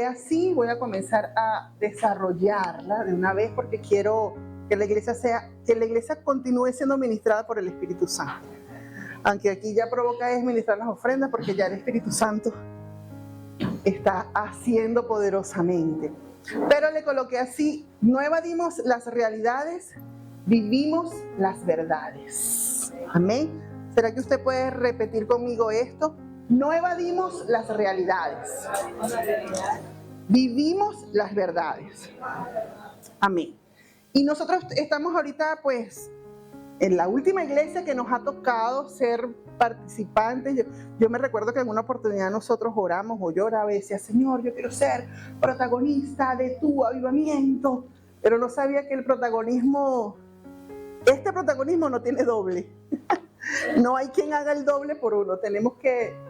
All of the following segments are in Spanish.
Así voy a comenzar a desarrollarla de una vez porque quiero que la iglesia continúe siendo ministrada por el Espíritu Santo. Aunque aquí ya provoca es ministrar las ofrendas porque ya el Espíritu Santo está haciendo poderosamente. Pero le coloqué así: no evadimos las realidades, vivimos las verdades. Amén. ¿Será que usted puede repetir conmigo esto? No evadimos las realidades, vivimos las verdades. Amén. Y nosotros estamos ahorita pues en la última iglesia que nos ha tocado ser participantes. Yo me recuerdo que en una oportunidad nosotros oramos, o yo oraba y decía: Señor, yo quiero ser protagonista de tu avivamiento. Pero no sabía que este protagonismo no tiene doble. No hay quien haga el doble por uno. Tenemos que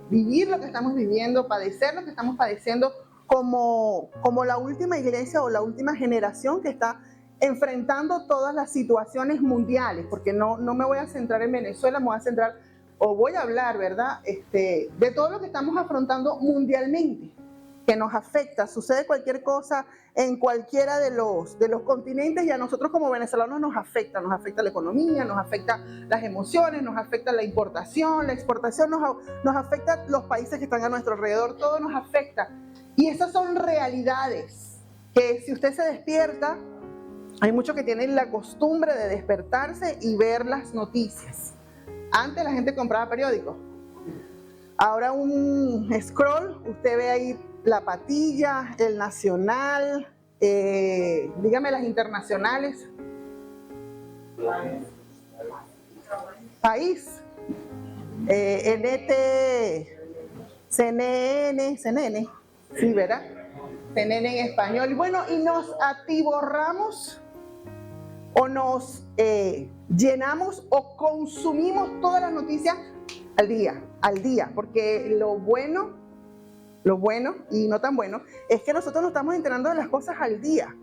vivir lo que estamos viviendo, padecer lo que estamos padeciendo como la última iglesia o la última generación que está enfrentando todas las situaciones mundiales, porque no me voy a centrar en Venezuela, me voy a centrar, o voy a hablar, ¿verdad?, de todo lo que estamos afrontando mundialmente, que nos afecta. Sucede cualquier cosa en cualquiera de los continentes y a nosotros como venezolanos nos afecta la economía, nos afecta las emociones, nos afecta la importación, la exportación, nos afecta los países que están a nuestro alrededor, todo nos afecta. Y esas son realidades que si usted se despierta, hay muchos que tienen la costumbre de despertarse y ver las noticias. Antes la gente compraba periódicos. Ahora un scroll, usted ve ahí La Patilla, El Nacional, dígame las internacionales. País, CNN, sí, ¿verdad? CNN en español. Bueno, y nos atiborramos o nos llenamos o consumimos todas las noticias al día, porque lo bueno y no tan bueno es que nosotros nos estamos enterando de las cosas al día.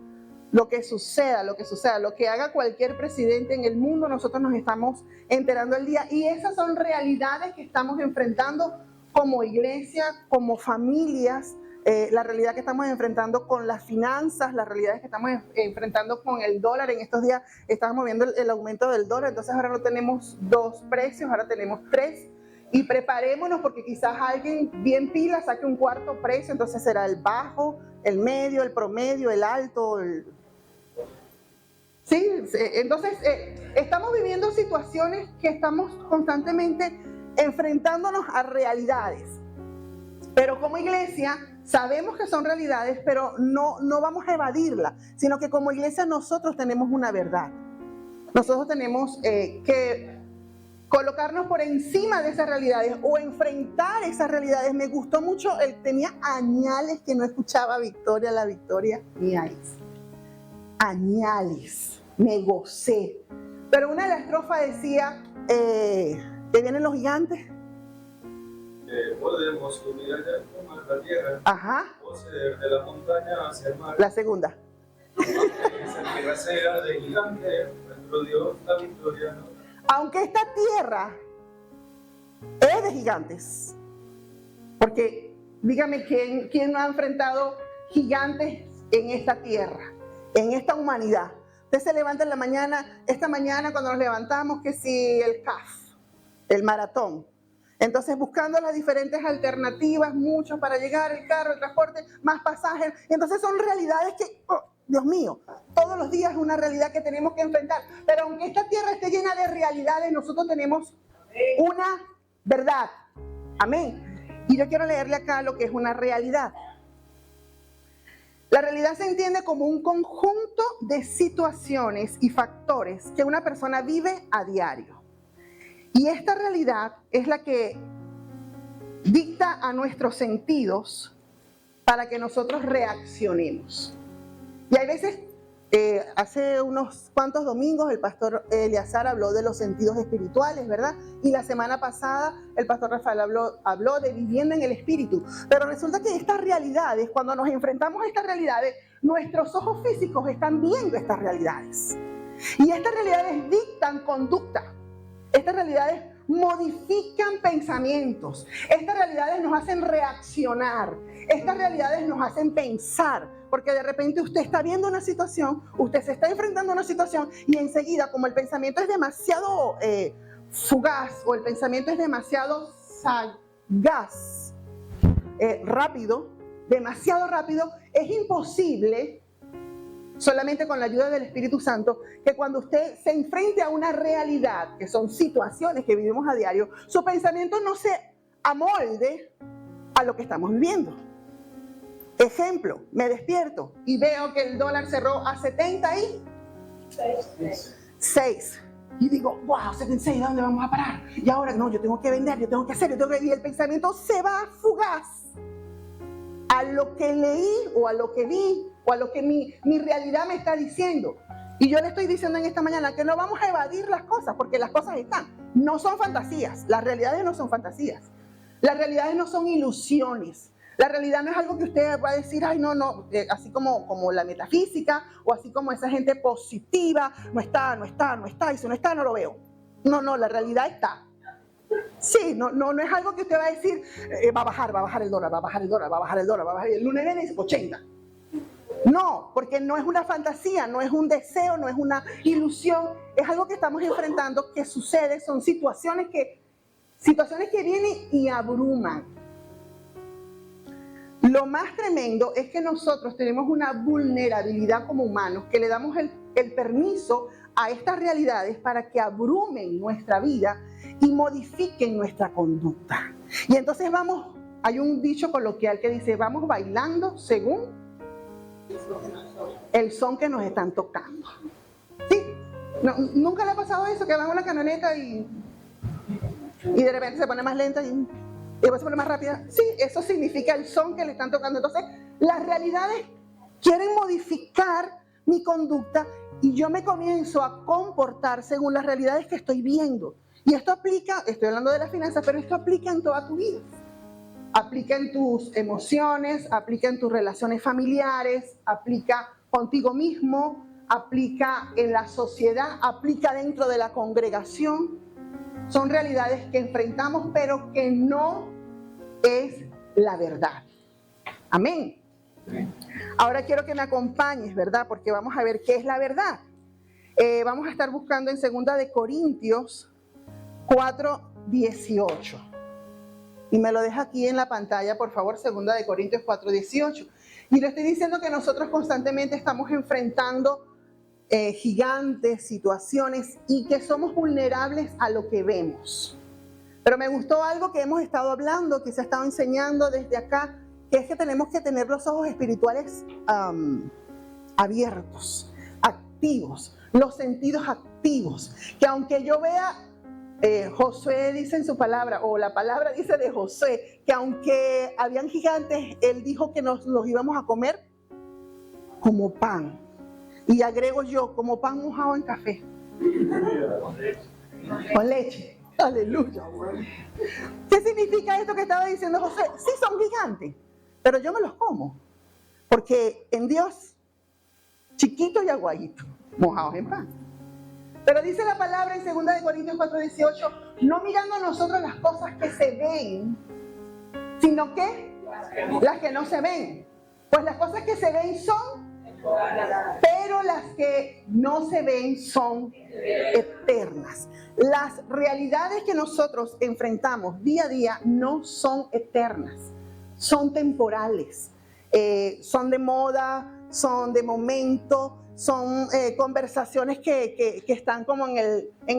Lo que suceda, lo que haga cualquier presidente en el mundo, nosotros nos estamos enterando al día. Y esas son realidades que estamos enfrentando como iglesia, como familias, la realidad que estamos enfrentando con las finanzas, las realidades que estamos enfrentando con el dólar. En estos días estábamos viendo el aumento del dólar, entonces ahora no tenemos 2 precios, ahora tenemos 3. Y preparémonos porque quizás alguien bien pila saque un 4º precio, entonces será el bajo, el medio, el promedio, el alto. Sí, entonces estamos viviendo situaciones que estamos constantemente enfrentándonos a realidades. Pero como iglesia sabemos que son realidades, pero no vamos a evadirla, sino que como iglesia nosotros tenemos una verdad. Nosotros tenemos que colocarnos por encima de esas realidades o enfrentar esas realidades. Me gustó mucho, tenía añales que no escuchaba la victoria mía es. Añales, me gocé. Pero una de las estrofas decía que vienen los gigantes. Podemos subir allá como en la tierra. Ajá. Poseer de la montaña hacia el mar. La segunda. Esa tierra sea de gigante, nuestro Dios la victoria no. Aunque esta tierra es de gigantes, porque dígame quién no ha enfrentado gigantes en esta tierra, en esta humanidad. Usted se levanta en la mañana, esta mañana cuando nos levantamos, que si el CAF, el maratón. Entonces buscando las diferentes alternativas, muchos para llegar, el carro, el transporte, más pasajes. Entonces son realidades que, Dios mío, todos los días es una realidad que tenemos que enfrentar. Pero aunque esta tierra esté llena de realidades, nosotros tenemos una verdad. Amén. Y yo quiero leerle acá lo que es una realidad. La realidad se entiende como un conjunto de situaciones y factores que una persona vive a diario. Y esta realidad es la que dicta a nuestros sentidos para que nosotros reaccionemos. Y hay veces, hace unos cuantos domingos, el pastor Eleazar habló de los sentidos espirituales, ¿verdad? Y la semana pasada el pastor Rafael habló de vivienda en el espíritu. Pero resulta que estas realidades, cuando nos enfrentamos a estas realidades, nuestros ojos físicos están viendo estas realidades. Y estas realidades dictan conducta. Estas realidades modifican pensamientos. Estas realidades nos hacen reaccionar. Estas realidades nos hacen pensar. Porque de repente usted está viendo una situación, usted se está enfrentando a una situación y enseguida, como el pensamiento es demasiado fugaz o el pensamiento es demasiado sagaz, rápido, demasiado rápido, es imposible, solamente con la ayuda del Espíritu Santo, que cuando usted se enfrente a una realidad, que son situaciones que vivimos a diario, su pensamiento no se amolde a lo que estamos viviendo. Ejemplo, me despierto y veo que el dólar cerró a 76. Y digo, wow, 76, ¿dónde vamos a parar? Y ahora, no, yo tengo que vender, yo tengo que hacer, y el pensamiento se va fugaz a lo que leí o a lo que vi o a lo que mi realidad me está diciendo. Y yo le estoy diciendo en esta mañana que no vamos a evadir las cosas, porque las cosas están. No son fantasías, las realidades no son fantasías. Las realidades no son ilusiones. La realidad no es algo que usted va a decir, ay, no, así como la metafísica, o así como esa gente positiva, no está, y si no está, no lo veo. No, la realidad está. Sí, no es algo que usted va a decir, va a bajar el dólar, el lunes viene 80. No, porque no es una fantasía, no es un deseo, no es una ilusión, es algo que estamos enfrentando, que sucede, son situaciones que vienen y abruman. Lo más tremendo es que nosotros tenemos una vulnerabilidad como humanos, que le damos el permiso a estas realidades para que abrumen nuestra vida y modifiquen nuestra conducta. Y entonces hay un dicho coloquial que dice, vamos bailando según el son que nos están tocando. ¿Sí? ¿Nunca le ha pasado eso? Que van a una camioneta y de repente se pone más lenta y después se pone más rápida. Sí, eso significa el son que le están tocando. Entonces, las realidades quieren modificar mi conducta y yo me comienzo a comportar según las realidades que estoy viendo. Y esto aplica, estoy hablando de las finanzas, pero esto aplica en toda tu vida. Aplica en tus emociones, aplica en tus relaciones familiares, aplica contigo mismo, aplica en la sociedad, aplica dentro de la congregación. Son realidades que enfrentamos, pero que no es la verdad. Amén. Ahora quiero que me acompañes, ¿verdad? Porque vamos a ver qué es la verdad. Vamos a estar buscando en 2 de Corintios 4:18. Y me lo deja aquí en la pantalla, por favor, 2 de Corintios 4:18. Y le estoy diciendo que nosotros constantemente estamos enfrentando gigantes, situaciones, y que somos vulnerables a lo que vemos. Pero me gustó algo que hemos estado hablando, que se ha estado enseñando desde acá, que es que tenemos que tener los ojos espirituales abiertos, activos, los sentidos activos, que aunque yo vea, Josué dice en su palabra, o la palabra dice de Josué, que aunque habían gigantes, él dijo que nos los íbamos a comer como pan. Y agrego yo, como pan mojado en café. Con leche. Aleluya. ¿Qué significa esto que estaba diciendo José? Sí, son gigantes, pero yo me los como. Porque en Dios, chiquito y aguadito, mojados en pan. Pero dice la palabra en 2 de Corintios 4:18, no mirando a nosotros las cosas que se ven, sino que las que no se ven. Pues las cosas que se ven son, pero las que no se ven son eternas. Las realidades que nosotros enfrentamos día a día no son eternas, son temporales, son de moda, son de momento, son conversaciones que están como en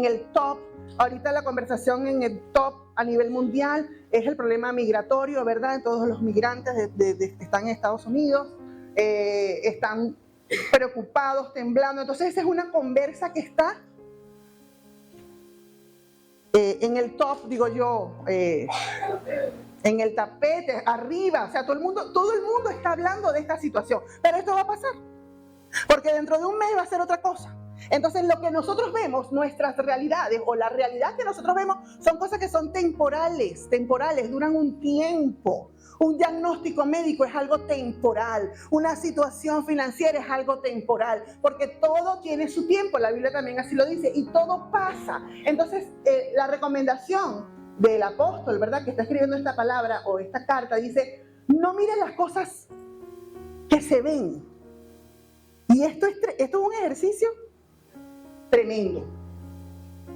el top. Ahorita la conversación en el top a nivel mundial es el problema migratorio, ¿verdad? Todos los migrantes que están en Estados Unidos están preocupados, temblando. Entonces esa es una conversa que está en el top, digo yo, en el tapete, arriba. O sea, todo el mundo está hablando de esta situación. Pero esto va a pasar, porque dentro de un mes va a ser otra cosa. Entonces lo que nosotros vemos, nuestras realidades o la realidad que nosotros vemos, son cosas que son temporales, duran un tiempo. Un diagnóstico médico es algo temporal. Una situación financiera es algo temporal. Porque todo tiene su tiempo. La Biblia también así lo dice. Y todo pasa. Entonces, la recomendación del apóstol, ¿verdad?, que está escribiendo esta palabra o esta carta, dice: no mires las cosas que se ven. Y esto es un ejercicio tremendo.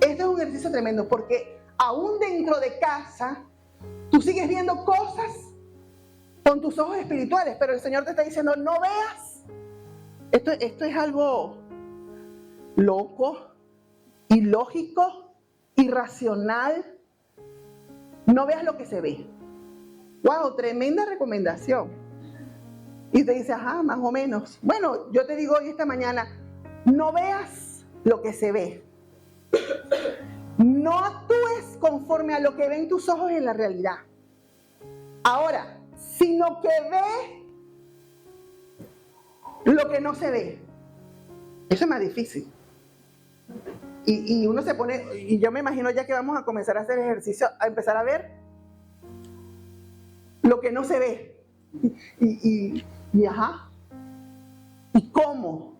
Esto es un ejercicio tremendo porque aún dentro de casa tú sigues viendo cosas con tus ojos espirituales, pero el Señor te está diciendo: no veas. Esto es algo loco, ilógico, irracional. No veas lo que se ve. ¡Wow! Tremenda recomendación. Y te dice: ajá, más o menos. Bueno, yo te digo hoy, esta mañana, no veas lo que se ve. No actúes conforme a lo que ven tus ojos en la realidad. Ahora, sino que ve lo que no se ve. Eso es más difícil. Y uno se pone, y yo me imagino ya que vamos a comenzar a hacer ejercicio, a empezar a ver lo que no se ve. Y ajá. ¿Y cómo?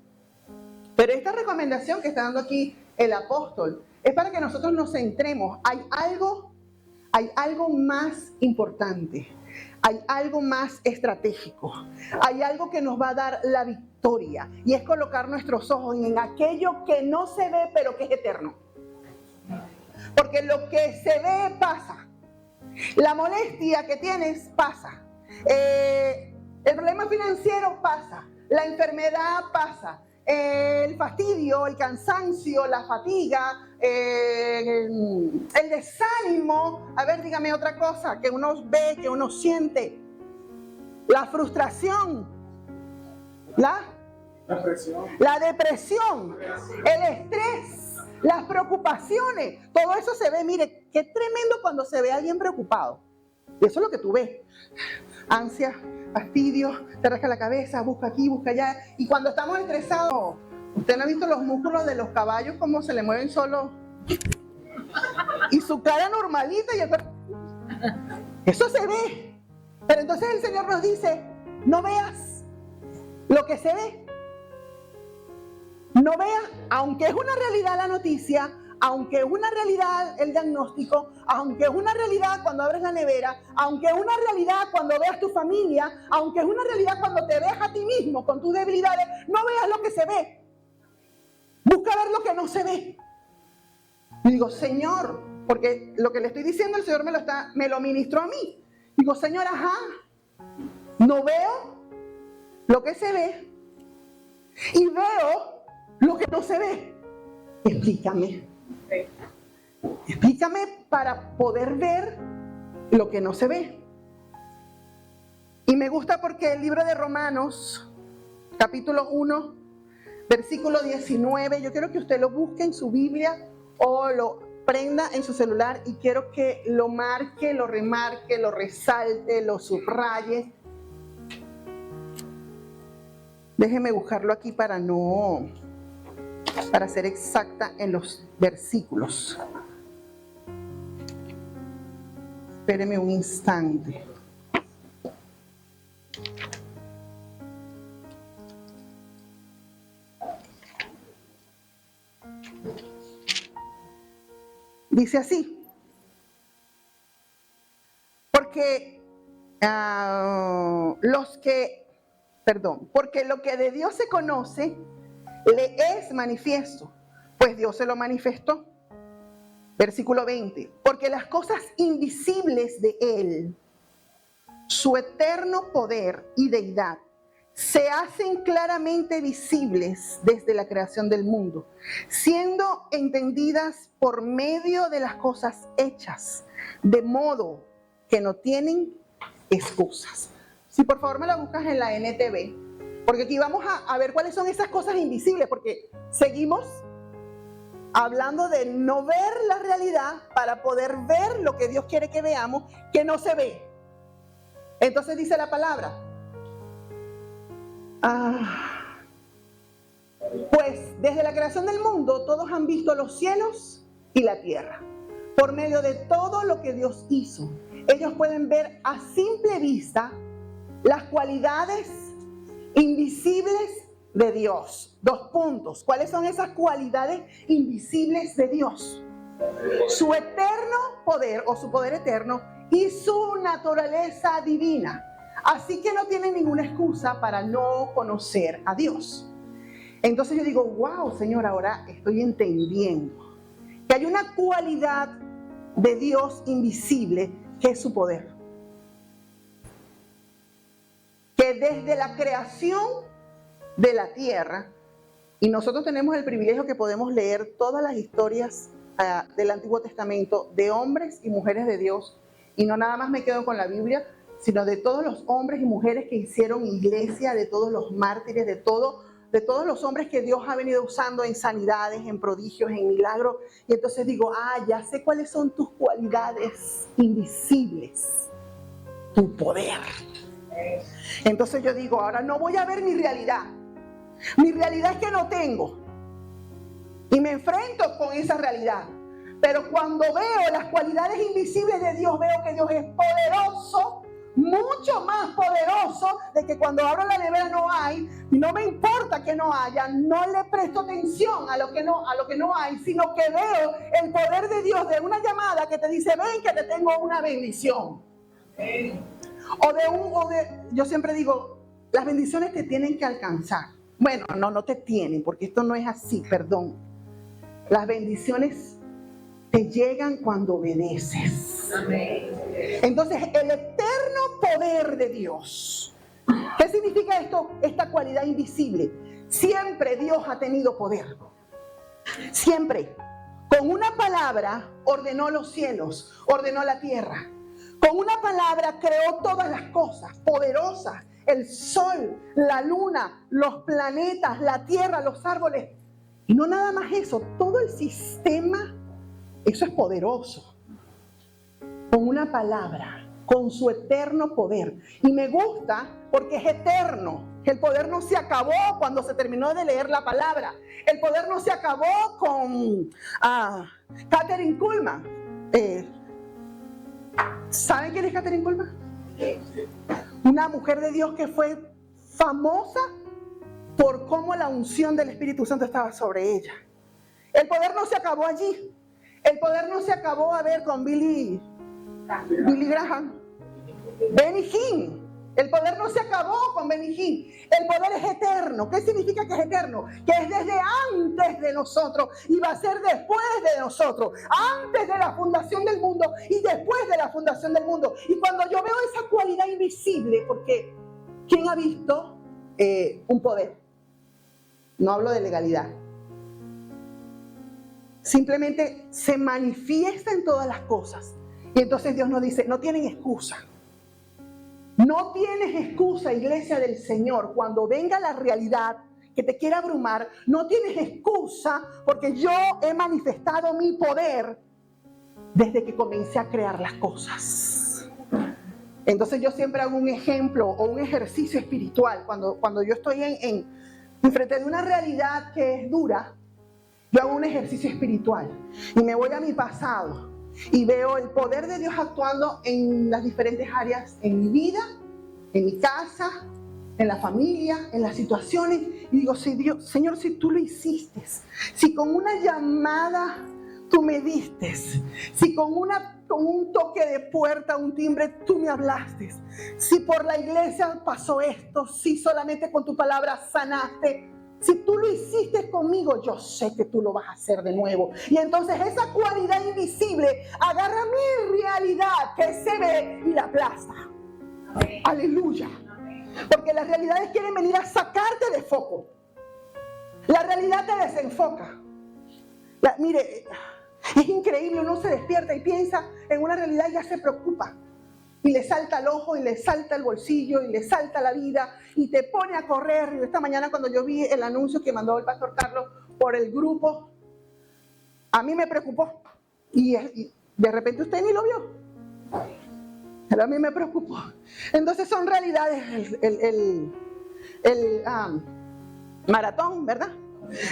Pero esta recomendación que está dando aquí el apóstol es para que nosotros nos centremos. Hay algo más importante. Hay algo más estratégico. Hay algo que nos va a dar la victoria. Y es colocar nuestros ojos en aquello que no se ve, pero que es eterno. Porque lo que se ve pasa. La molestia que tienes pasa. El problema financiero pasa. La enfermedad pasa. El fastidio, el cansancio, la fatiga, el desánimo. A ver, dígame otra cosa que uno ve, que uno siente. La frustración, la depresión, el estrés, las preocupaciones. Todo eso se ve. Mire, qué tremendo cuando se ve a alguien preocupado. Eso es lo que tú ves. Ansia, fastidio, te rasca la cabeza, busca aquí, busca allá. Y cuando estamos estresados, ¿usted no ha visto los músculos de los caballos cómo se le mueven solos? Y su cara normalita y el cuerpo. Eso se ve. Pero entonces el Señor nos dice: no veas lo que se ve. No veas, aunque es una realidad la noticia, aunque es una realidad el diagnóstico, aunque es una realidad cuando abres la nevera, aunque es una realidad cuando veas tu familia, aunque es una realidad cuando te veas a ti mismo con tus debilidades, no veas lo que se ve. Busca ver lo que no se ve. Y digo: Señor, porque lo que le estoy diciendo el Señor me lo ministró a mí. Digo: Señor, ajá, no veo lo que se ve y veo lo que no se ve. Explícame. Explícame para poder ver lo que no se ve. Y me gusta porque el libro de Romanos, capítulo 1, versículo 19, yo quiero que usted lo busque en su Biblia o lo prenda en su celular y quiero que lo marque, lo remarque, lo resalte, lo subraye. Déjeme buscarlo aquí para ser exacta en los versículos. Espéreme un instante. Dice así: porque porque lo que de Dios se conoce le es manifiesto, pues Dios se lo manifestó. Versículo 20, porque las cosas invisibles de Él, su eterno poder y deidad, se hacen claramente visibles desde la creación del mundo, siendo entendidas por medio de las cosas hechas, de modo que no tienen excusas. Si por favor me la buscas en la NTV, porque aquí vamos a ver cuáles son esas cosas invisibles, porque seguimos hablando de no ver la realidad para poder ver lo que Dios quiere que veamos, que no se ve. Entonces dice la palabra: pues desde la creación del mundo todos han visto los cielos y la tierra, por medio de todo lo que Dios hizo. ellos pueden ver a simple vista las cualidades invisibles de Dios. 2 puntos. ¿Cuáles son esas cualidades invisibles de Dios? Su eterno poder o su poder eterno y su naturaleza divina. Así que no tienen ninguna excusa para no conocer a Dios. Entonces yo digo, wow, Señor, ahora estoy entendiendo que hay una cualidad de Dios invisible que es su poder. Que desde la creación de la tierra, y nosotros tenemos el privilegio que podemos leer todas las historias del Antiguo Testamento de hombres y mujeres de Dios, y no nada más me quedo con la Biblia, sino de todos los hombres y mujeres que hicieron iglesia, de todos los mártires, de todos los hombres que Dios ha venido usando en sanidades, en prodigios, en milagros. Y entonces digo, ya sé cuáles son tus cualidades invisibles, tu poder. Entonces yo digo, ahora no voy a ver mi realidad. Mi realidad es que no tengo. Y me enfrento con esa realidad. Pero cuando veo las cualidades invisibles de Dios, veo que Dios es poderoso, mucho más poderoso de que cuando abro la nevera no hay, y no me importa que no haya, no le presto atención a lo que no hay, sino que veo el poder de Dios de una llamada que te dice, ven que te tengo una bendición. Yo siempre digo, las bendiciones te tienen que alcanzar. Bueno, no te tienen, porque esto no es así, perdón. Las bendiciones te llegan cuando obedeces. Amén. Entonces, el eterno poder de Dios. ¿Qué significa esto? Esta cualidad invisible. Siempre Dios ha tenido poder. Siempre. Con una palabra ordenó los cielos, ordenó la tierra. Con una palabra creó todas las cosas poderosas. El sol, la luna, los planetas, la tierra, los árboles. Y no nada más eso, todo el sistema, eso es poderoso. Con una palabra, con su eterno poder. Y me gusta porque es eterno. El poder no se acabó cuando se terminó de leer la palabra. El poder no se acabó con Kathryn Kuhlman. ¿Saben quién es Kathryn Kuhlman? Una mujer de Dios que fue famosa por cómo la unción del Espíritu Santo estaba sobre ella. El poder no se acabó allí. El poder no se acabó con Billy Graham. Benny Hinn. El poder no se acabó con Benny Hinn. El poder es eterno. ¿Qué significa que es eterno? Que es desde antes de nosotros y va a ser después de nosotros. Antes de la fundación del mundo y después de la fundación del mundo. Y cuando yo veo esa cualidad invisible, porque ¿quién ha visto un poder? No hablo de legalidad. Simplemente se manifiesta en todas las cosas. Y entonces Dios nos dice, no tienen excusa. No tienes excusa, iglesia del Señor. Cuando venga la realidad que te quiera abrumar, no tienes excusa porque yo he manifestado mi poder desde que comencé a crear las cosas. Entonces yo siempre hago un ejemplo o un ejercicio espiritual. Cuando yo estoy en frente de una realidad que es dura, yo hago un ejercicio espiritual y me voy a mi pasado. Y veo el poder de Dios actuando en las diferentes áreas, en mi vida, en mi casa, en la familia, en las situaciones. Y digo, Señor, si tú lo hiciste, si con una llamada tú me diste, si con un toque de puerta, un timbre, tú me hablaste, si por la iglesia pasó esto, si solamente con tu palabra sanaste, si tú lo hiciste conmigo, yo sé que tú lo vas a hacer de nuevo. Y entonces esa cualidad invisible agarra mi realidad que se ve y la aplasta. Amén. Aleluya. Porque las realidades quieren venir a sacarte de foco. La realidad te desenfoca. Mire, es increíble, uno se despierta y piensa en una realidad y ya se preocupa. Y le salta el ojo, y le salta el bolsillo, y le salta la vida, y te pone a correr. Y esta mañana cuando yo vi el anuncio que mandó el pastor Carlos por el grupo, a mí me preocupó. Y de repente usted ni lo vio. Pero a mí me preocupó. Entonces son realidades el maratón, ¿verdad?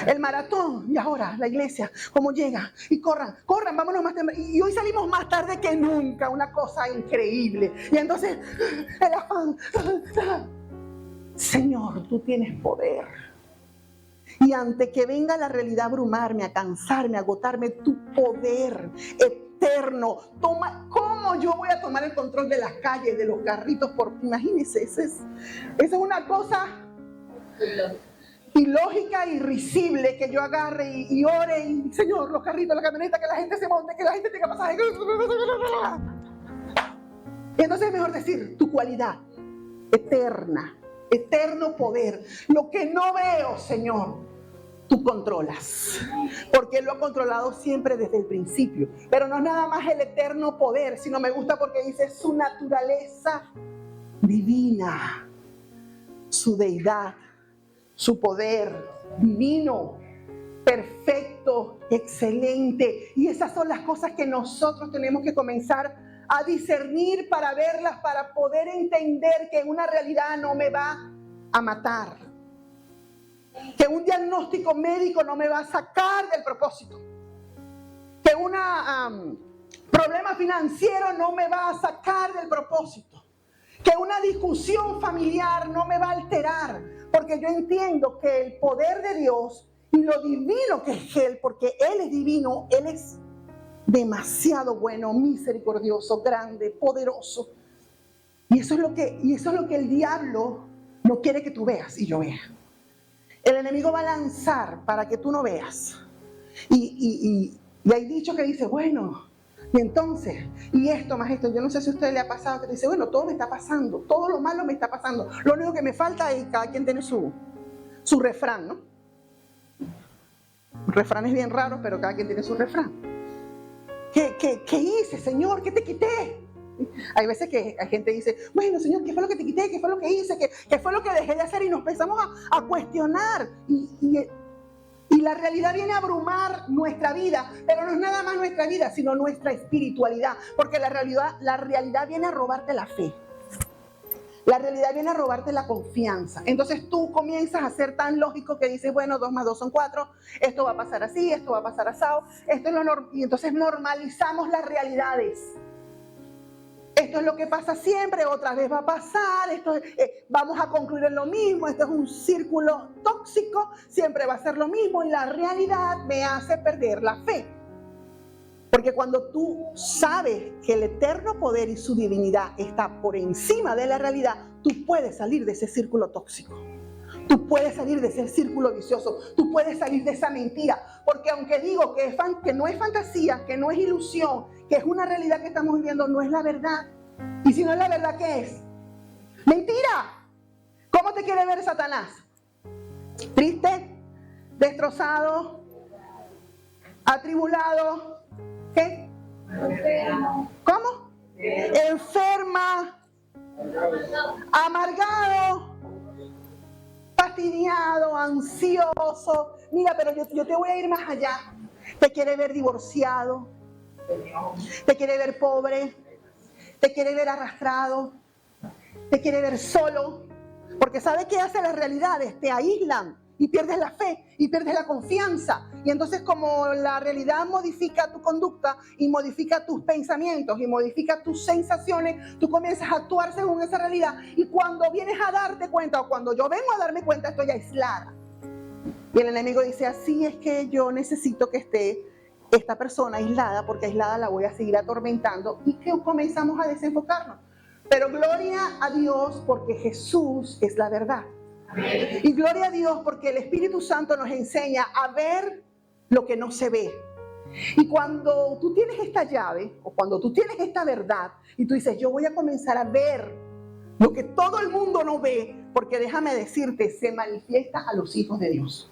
El maratón, y ahora la iglesia, cómo llega, y corran, vámonos más temprano. Y hoy salimos más tarde que nunca, una cosa increíble. Y entonces, el afán. Señor, tú tienes poder. Y ante que venga la realidad a abrumarme, a cansarme, a agotarme, tu poder eterno, ¿cómo yo voy a tomar el control de las calles, de los carritos? Imagínense, esa es una cosa ilógica, irrisible, que yo agarre y ore y, Señor, los carritos, la camioneta, que la gente se monte, que la gente tenga pasaje. Y entonces es mejor decir, tu cualidad eterna, eterno poder, lo que no veo, Señor, tú controlas, porque Él lo ha controlado siempre desde el principio. Pero no es nada más el eterno poder, sino me gusta porque dice su naturaleza divina, su deidad, su poder divino, perfecto, excelente. Y esas son las cosas que nosotros tenemos que comenzar a discernir para verlas, para poder entender que una realidad no me va a matar, que un diagnóstico médico no me va a sacar del propósito, que un problema financiero no me va a sacar del propósito, que una discusión familiar no me va a alterar, porque yo entiendo que el poder de Dios y lo divino que es Él, porque Él es divino, Él es demasiado bueno, misericordioso, grande, poderoso. Y eso es lo que el diablo no quiere que tú veas y yo vea. El enemigo va a lanzar para que tú no veas. Y hay dicho que dice, bueno, y entonces, y esto más esto. Yo no sé si a usted le ha pasado que dice, bueno, todo me está pasando, todo lo malo me está pasando. Lo único que me falta es, cada quien tiene su refrán, ¿no? Un refrán es bien raro, pero cada quien tiene su refrán. ¿Qué hice, Señor? ¿Qué te quité? Hay veces que la gente dice, bueno, Señor, ¿qué fue lo que te quité? ¿Qué fue lo que hice? ¿Qué fue lo que dejé de hacer? Y nos empezamos a cuestionar. Y la realidad viene a abrumar nuestra vida, pero no es nada más nuestra vida, sino nuestra espiritualidad. Porque la realidad viene a robarte la fe. La realidad viene a robarte la confianza. Entonces tú comienzas a ser tan lógico que dices, bueno, 2 más 2 son 4, esto va a pasar así, esto va a pasar asado, esto es lo normal. Y entonces normalizamos las realidades. Esto es lo que pasa siempre, otra vez va a pasar, vamos a concluir en lo mismo, esto es un círculo tóxico, siempre va a ser lo mismo y la realidad me hace perder la fe. Porque cuando tú sabes que el eterno poder y su divinidad está por encima de la realidad, tú puedes salir de ese círculo tóxico. Tú puedes salir de ese círculo vicioso, tú puedes salir de esa mentira. Porque aunque digo que no es fantasía, que no es ilusión, que es una realidad que estamos viviendo, no es la verdad. Y si no es la verdad, ¿qué es? ¡Mentira! ¿Cómo te quiere ver Satanás? ¿Triste? ¿Destrozado? ¿Atribulado? ¿Qué? ¿Cómo? Enferma, amargado, fastidiado, ansioso. Mira, pero yo te voy a ir más allá. Te quiere ver divorciado, te quiere ver pobre, te quiere ver arrastrado, te quiere ver solo. Porque ¿sabe qué hace las realidades? Te aíslan y pierdes la fe y pierdes la confianza. Y entonces como la realidad modifica tu conducta y modifica tus pensamientos y modifica tus sensaciones, tú comienzas a actuar según esa realidad. Y cuando vienes a darte cuenta, o cuando yo vengo a darme cuenta, estoy aislada. Y el enemigo dice, así es que yo necesito que esté esta persona aislada, porque aislada la voy a seguir atormentando. Y que comenzamos a desenfocarnos. Pero gloria a Dios porque Jesús es la verdad. Y gloria a Dios porque el Espíritu Santo nos enseña a ver lo que no se ve. Y cuando tú tienes esta llave, o cuando tú tienes esta verdad, y tú dices, yo voy a comenzar a ver lo que todo el mundo no ve, porque déjame decirte, se manifiesta a los hijos de Dios.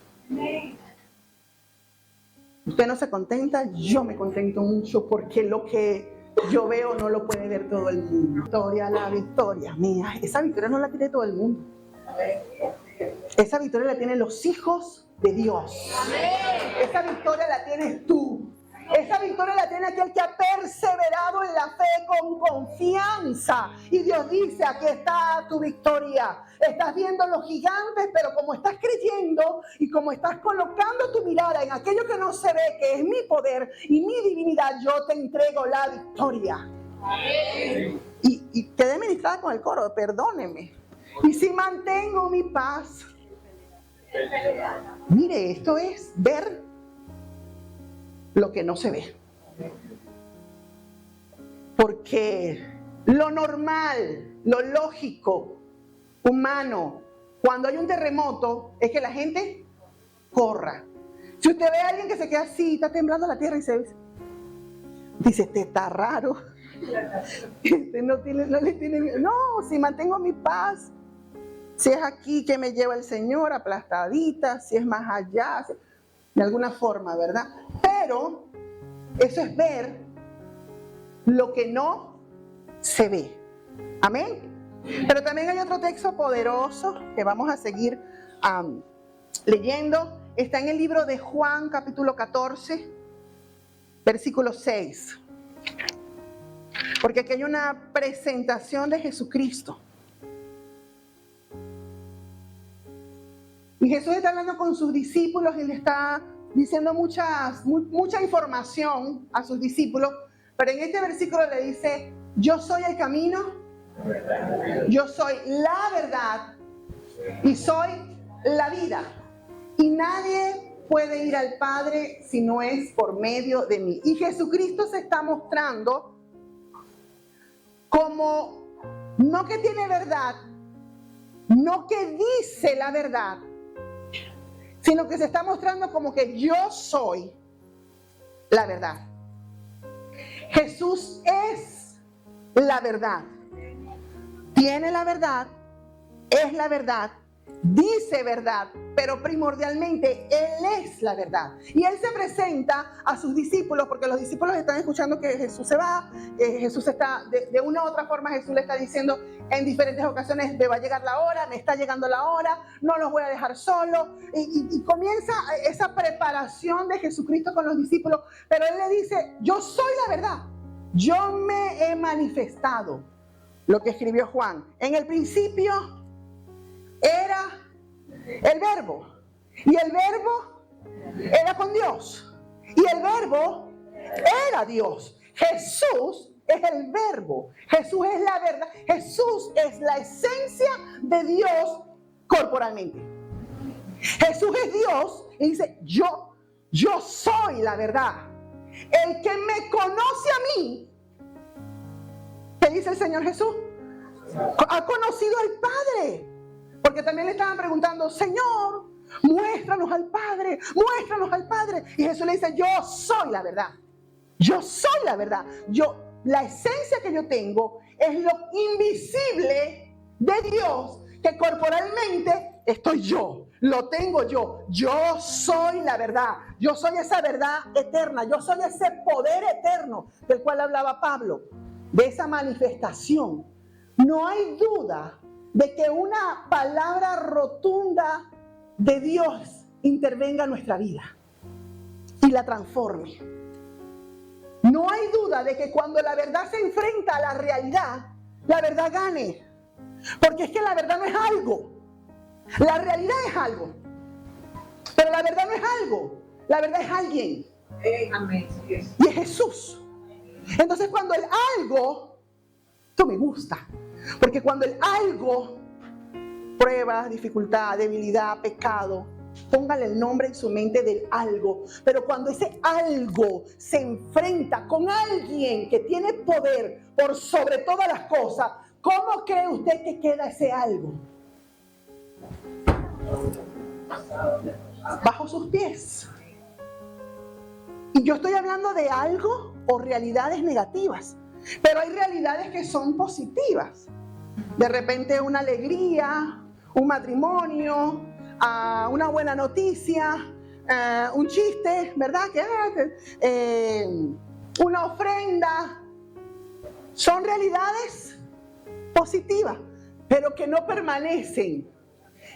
Usted no se contenta, yo me contento mucho, porque lo que yo veo no lo puede ver todo el mundo. Victoria, la victoria mía, esa victoria no la tiene todo el mundo. Esa victoria la tienen los hijos de Dios. Esa victoria la tienes tú. Esa victoria la tiene aquel que ha perseverado en la fe con confianza. Y Dios dice, aquí está tu victoria. Estás viendo los gigantes, pero como estás creyendo y como estás colocando tu mirada en aquello que no se ve, que es mi poder y mi divinidad, yo te entrego la victoria. Y quedé ministrada con el coro, perdóneme. Y si mantengo mi paz. Mire, esto es ver lo que no se ve. Porque lo normal, lo lógico, humano, cuando hay un terremoto, es que la gente corra. Si usted ve a alguien que se queda así, está temblando la tierra y se dice, este está raro. Este no le tiene miedo. No, si mantengo mi paz, si es aquí que me lleva el Señor, aplastadita, si es más allá, de alguna forma, ¿verdad? Pero eso es ver lo que no se ve. Amén. Pero también hay otro texto poderoso que vamos a seguir leyendo. Está en el libro de Juan, capítulo 14, versículo 6. Porque aquí hay una presentación de Jesucristo. Y Jesús está hablando con sus discípulos y le está diciendo mucha información a sus discípulos. Pero en este versículo le dice, yo soy el camino, yo soy la verdad y soy la vida. Y nadie puede ir al Padre si no es por medio de mí. Y Jesucristo se está mostrando como no que tiene verdad, no que dice la verdad, sino que se está mostrando como que yo soy la verdad. Jesús es la verdad. Tiene la verdad, es la verdad, dice verdad, pero primordialmente Él es la verdad. Y Él se presenta a sus discípulos, porque los discípulos están escuchando que Jesús se va, Jesús está, de una u otra forma Jesús le está diciendo en diferentes ocasiones, me va a llegar la hora, me está llegando la hora, no los voy a dejar solos. Y comienza esa preparación de Jesucristo con los discípulos, pero Él le dice, yo soy la verdad, yo me he manifestado. Lo que escribió Juan, en el principio era el verbo, y el verbo era con Dios, y el verbo era Dios. Jesús es el verbo, Jesús es la verdad, Jesús es la esencia de Dios corporalmente. Jesús es Dios y dice, yo soy la verdad. El que me conoce a mí, ¿qué dice el Señor Jesús? Ha conocido al Padre. Porque también le estaban preguntando, Señor, muéstranos al Padre, muéstranos al Padre. Y Jesús le dice, yo soy la verdad. Yo soy la verdad. La esencia que yo tengo es lo invisible de Dios, que corporalmente estoy yo. Lo tengo yo. Yo soy la verdad. Yo soy esa verdad eterna. Yo soy ese poder eterno del cual hablaba Pablo. De esa manifestación. No hay duda de que una palabra rotunda de Dios intervenga en nuestra vida y la transforme. No hay duda de que cuando la verdad se enfrenta a la realidad, la verdad gane. Porque es que la verdad no es algo. La realidad es algo. Pero la verdad no es algo. La verdad es alguien. Y es Jesús. Entonces cuando el algo, esto me gusta. Porque cuando el algo, prueba, dificultad, debilidad, pecado, póngale el nombre en su mente del algo. Pero cuando ese algo se enfrenta con alguien que tiene poder por sobre todas las cosas, ¿cómo cree usted que queda ese algo? Bajo sus pies. Y yo estoy hablando de algo o realidades negativas. Pero hay realidades que son positivas. De repente una alegría, un matrimonio, una buena noticia, un chiste, ¿verdad? Una ofrenda. Son realidades positivas, pero que no permanecen.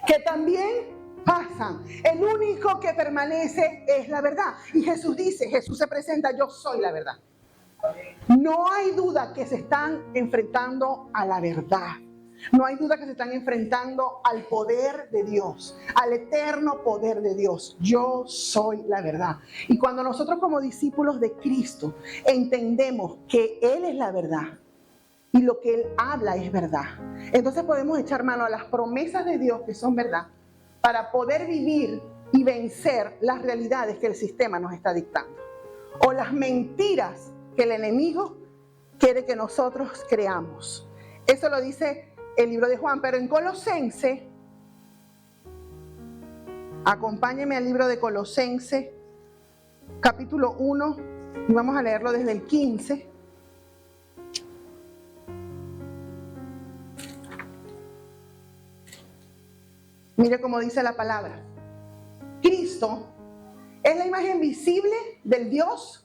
Que también pasan. El único que permanece es la verdad. Y Jesús dice, Jesús se presenta, yo soy la verdad. No hay duda que se están enfrentando a la verdad. No hay duda que se están enfrentando al poder de Dios, al eterno poder de Dios. Yo soy la verdad. Y cuando nosotros como discípulos de Cristo entendemos que Él es la verdad y lo que Él habla es verdad, entonces podemos echar mano a las promesas de Dios que son verdad para poder vivir y vencer las realidades que el sistema nos está dictando o las mentiras que el enemigo quiere que nosotros creamos. Eso lo dice el libro de Juan, pero en Colosense, acompáñeme al libro de Colosense, capítulo 1, y vamos a leerlo desde el 15. Mire cómo dice la palabra. Cristo es la imagen visible del Dios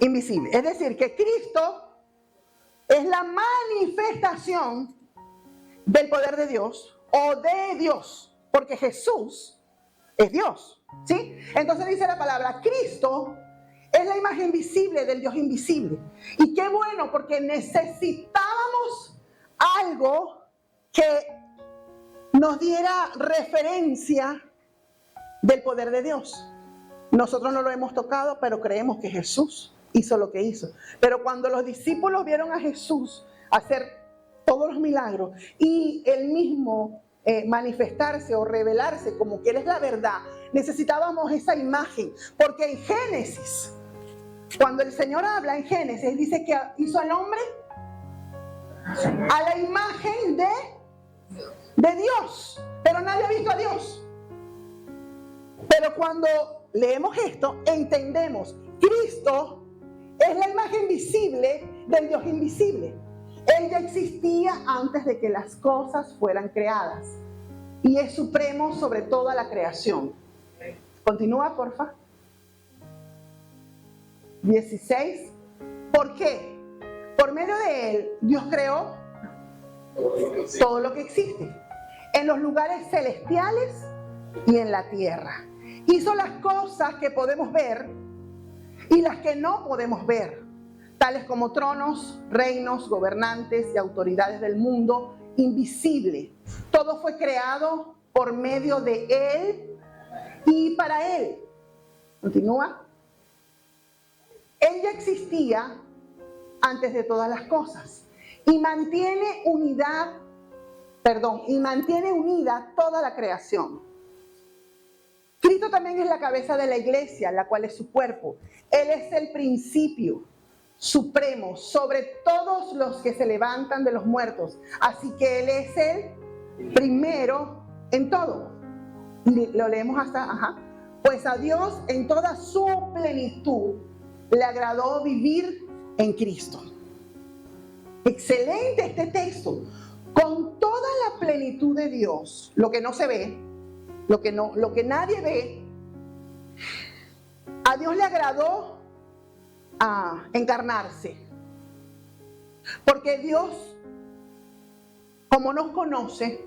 invisible. Es decir, que Cristo es la manifestación del poder de Dios o de Dios, porque Jesús es Dios, ¿sí? Entonces dice la palabra, Cristo es la imagen visible del Dios invisible. Y qué bueno, porque necesitábamos algo que nos diera referencia del poder de Dios. Nosotros no lo hemos tocado, pero creemos que Jesús hizo lo que hizo. Pero cuando los discípulos vieron a Jesús hacer todos los milagros y Él mismo manifestarse o revelarse como que Él es la verdad, necesitábamos esa imagen. Porque en Génesis, cuando el Señor habla en Génesis, dice que hizo al hombre a la imagen de Dios. Pero nadie ha visto a Dios. Pero cuando leemos esto, entendemos, Cristo es la imagen visible del Dios invisible. Él ya existía antes de que las cosas fueran creadas. Y es supremo sobre toda la creación. Continúa, porfa. 16. ¿Por qué? Por medio de Él, Dios creó todo lo que existe. En los lugares celestiales y en la tierra. Hizo las cosas que podemos ver y las que no podemos ver, tales como tronos, reinos, gobernantes y autoridades del mundo invisible. Todo fue creado por medio de Él y para Él. Continúa. Él ya existía antes de todas las cosas y mantiene unida toda la creación. Cristo también es la cabeza de la iglesia, la cual es su cuerpo. Él es el principio supremo sobre todos los que se levantan de los muertos. Así que Él es el primero en todo. Lo leemos hasta, Pues a Dios en toda su plenitud le agradó vivir en Cristo. Excelente este texto. Con toda la plenitud de Dios, lo que no se ve, lo que nadie ve, a Dios le agradó encarnarse. Porque Dios, como nos conoce,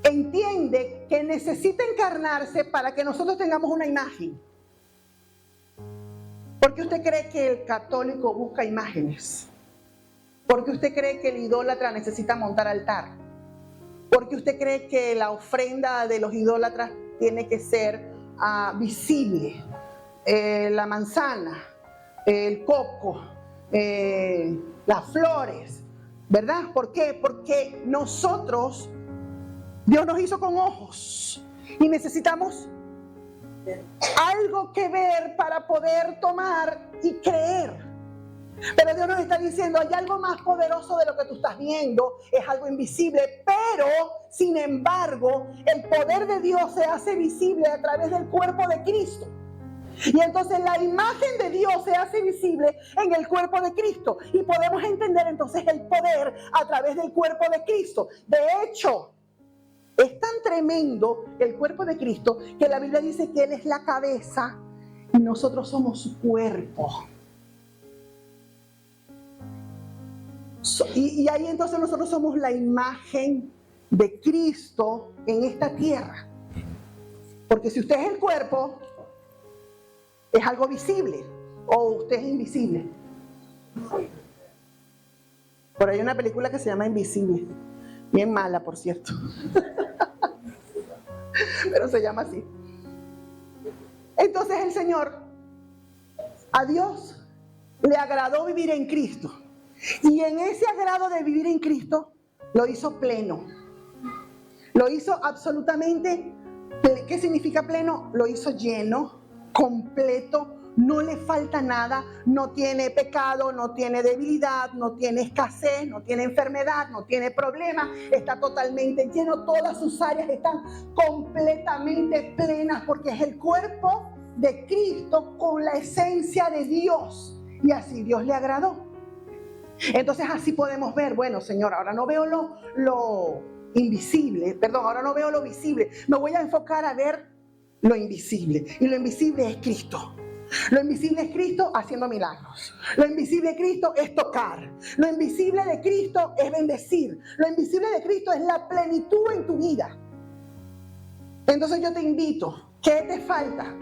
entiende que necesita encarnarse para que nosotros tengamos una imagen. ¿Por qué usted cree que el católico busca imágenes? ¿Por qué usted cree que el idólatra necesita montar altar? ¿Por qué usted cree que la ofrenda de los idólatras tiene que ser visible? La manzana, el coco, las flores, ¿verdad? ¿Por qué? Porque nosotros, Dios nos hizo con ojos y necesitamos algo que ver para poder tomar y creer. Pero Dios nos está diciendo, hay algo más poderoso de lo que tú estás viendo, es algo invisible, pero sin embargo, el poder de Dios se hace visible a través del cuerpo de Cristo. Y entonces la imagen de Dios se hace visible en el cuerpo de Cristo. Y podemos entender entonces el poder a través del cuerpo de Cristo. De hecho, es tan tremendo el cuerpo de Cristo que la Biblia dice que Él es la cabeza y nosotros somos su cuerpo. Y ahí entonces nosotros somos la imagen de Cristo en esta tierra. Porque si usted es el cuerpo, es algo visible, o usted es invisible. Por ahí hay una película que se llama Invisible, bien mala, por cierto. Pero se llama así. Entonces el Señor, a Dios le agradó vivir en Cristo. Y en ese agrado de vivir en Cristo, lo hizo pleno. Lo hizo absolutamente, ¿qué significa pleno? Lo hizo lleno, completo, no le falta nada, no tiene pecado, no tiene debilidad, no tiene escasez, no tiene enfermedad, no tiene problema, está totalmente lleno, todas sus áreas están completamente plenas porque es el cuerpo de Cristo con la esencia de Dios y así Dios le agradó. Entonces así podemos ver, bueno, Señor, ahora no veo lo invisible, perdón, ahora no veo lo visible, me voy a enfocar a ver lo invisible y lo invisible es Cristo. Lo invisible es Cristo haciendo milagros. Lo invisible de Cristo es tocar. Lo invisible de Cristo es bendecir. Lo invisible de Cristo es la plenitud en tu vida. Entonces yo te invito, ¿qué te falta?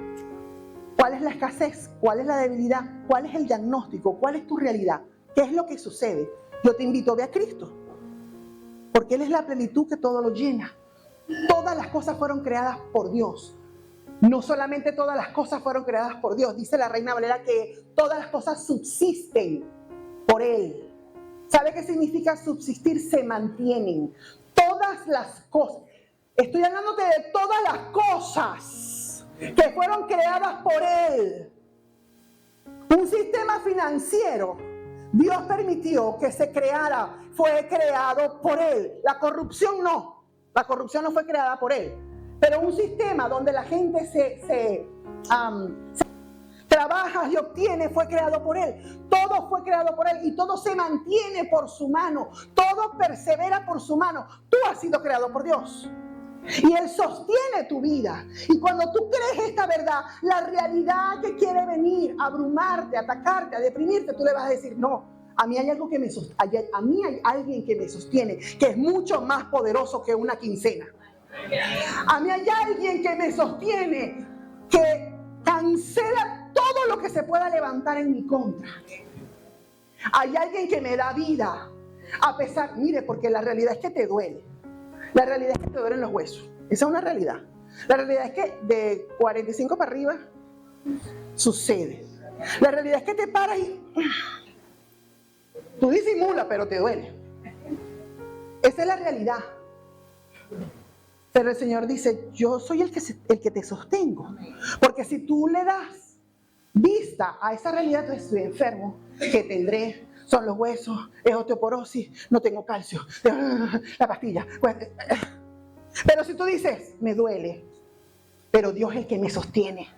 ¿Cuál es la escasez? ¿Cuál es la debilidad? ¿Cuál es el diagnóstico? ¿Cuál es tu realidad? ¿Qué es lo que sucede? Yo te invito a ver a Cristo, porque Él es la plenitud que todo lo llena. Todas las cosas fueron creadas por Dios. No solamente todas las cosas fueron creadas por Dios, dice la Reina Valera que todas las cosas subsisten por Él. ¿Sabe qué significa subsistir? Se mantienen. Todas las cosas. Estoy hablándote de todas las cosas que fueron creadas por Él. Un sistema financiero, Dios permitió que se creara, fue creado por Él. La corrupción no fue creada por Él. Pero un sistema donde la gente se trabaja y obtiene fue creado por Él. Todo fue creado por Él y todo se mantiene por su mano. Todo persevera por su mano. Tú has sido creado por Dios. Y Él sostiene tu vida. Y cuando tú crees esta verdad, la realidad que quiere venir a abrumarte, a atacarte, a deprimirte, tú le vas a decir, no, a mí hay algo que me sostiene. A mí hay alguien que me sostiene, que es mucho más poderoso que una quincena. A mí hay alguien que me sostiene, que cancela todo lo que se pueda levantar en mi contra. Hay alguien que me da vida, a pesar, mire, porque la realidad es que te duele. La realidad es que te duelen los huesos. Esa es una realidad. La realidad es que de 45 para arriba sucede. La realidad es que te paras y tú disimulas, pero te duele. Esa es la realidad. Pero el Señor dice, yo soy el que te sostengo. Porque si tú le das vista a esa realidad, tú estoy enfermo, ¿qué tendré? Son los huesos, es osteoporosis, no tengo calcio, la pastilla. Pero si tú dices, me duele, pero Dios es el que me sostiene.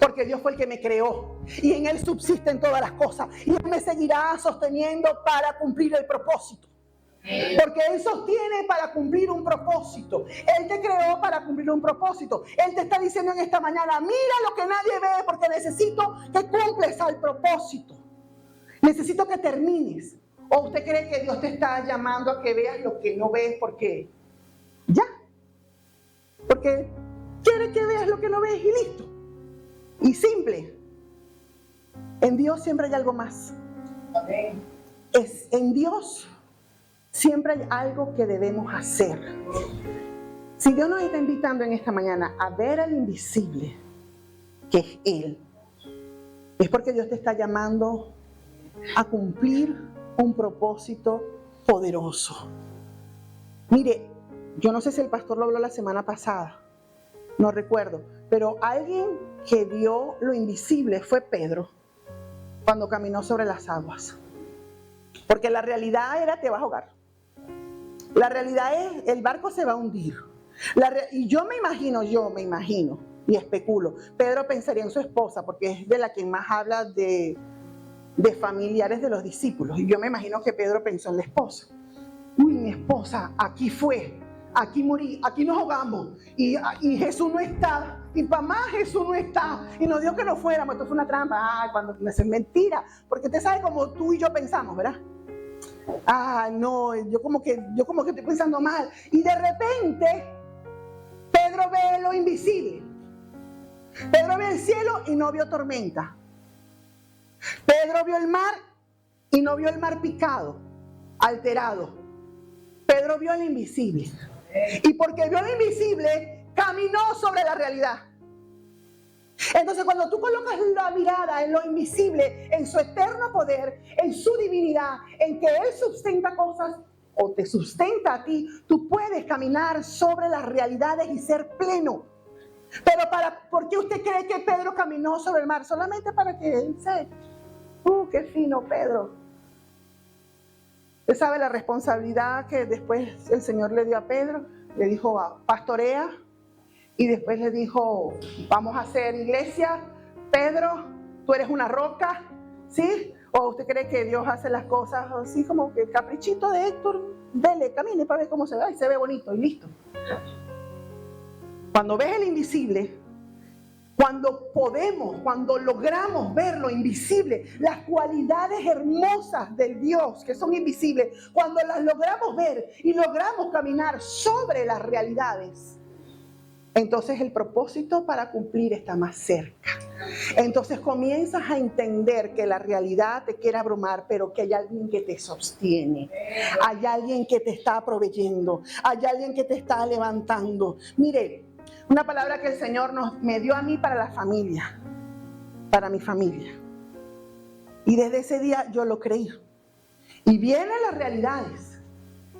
Porque Dios fue el que me creó y en Él subsisten todas las cosas. Y Él me seguirá sosteniendo para cumplir el propósito. Porque Él sostiene para cumplir un propósito. Él te creó para cumplir un propósito. Él te está diciendo en esta mañana, mira lo que nadie ve porque necesito que cumples al propósito. Necesito que termines. ¿O usted cree que Dios te está llamando a que veas lo que no ves porque ya? Porque quiere que veas lo que no ves y listo. Y simple. En Dios siempre hay algo más. Amén. En Dios siempre hay algo que debemos hacer. Si Dios nos está invitando en esta mañana a ver al invisible, que es Él, es porque Dios te está llamando a cumplir un propósito poderoso. Mire, yo no sé si el pastor lo habló la semana pasada, no recuerdo, pero alguien que vio lo invisible fue Pedro cuando caminó sobre las aguas. Porque la realidad era te vas a ahogar. La realidad es el barco se va a hundir. Y yo me imagino, y especulo, Pedro pensaría en su esposa porque es de la que más habla de familiares de los discípulos. Y yo me imagino que Pedro pensó en la esposa. Uy, mi esposa, aquí fue, aquí morí, aquí nos ahogamos. Y Jesús no está. Y para más Jesús no está. Y nos dijo que no fuéramos. Esto fue una trampa. Cuando es mentira. Porque usted sabe cómo tú y yo pensamos, ¿verdad? No, yo como que estoy pensando mal. Y de repente, Pedro ve lo invisible. Pedro ve el cielo y no vio tormenta. Pedro vio el mar y no vio el mar picado, alterado. Pedro vio el invisible. Y porque vio lo invisible, caminó sobre la realidad. Entonces, cuando tú colocas la mirada en lo invisible, en su eterno poder, en su divinidad, en que Él sustenta cosas o te sustenta a ti, tú puedes caminar sobre las realidades y ser pleno. Pero ¿por qué usted cree que Pedro caminó sobre el mar? Solamente para que él se... qué fino Pedro. Usted sabe la responsabilidad que después el Señor le dio a Pedro. Le dijo, pastorea. Y después le dijo, vamos a hacer iglesia. Pedro, tú eres una roca, ¿sí? ¿O usted cree que Dios hace las cosas así como que el caprichito de Héctor? Dele, camine para ver cómo se ve. Y se ve bonito y listo. Cuando ves el invisible, cuando logramos ver lo invisible, las cualidades hermosas del Dios que son invisibles, cuando las logramos ver y logramos caminar sobre las realidades, entonces el propósito para cumplir está más cerca. Entonces comienzas a entender que la realidad te quiere abrumar, pero que hay alguien que te sostiene. Hay alguien que te está proveyendo. Hay alguien que te está levantando. Mire, una palabra que el Señor me dio a mí para la familia, para mi familia. Y desde ese día yo lo creí. Y vienen las realidades.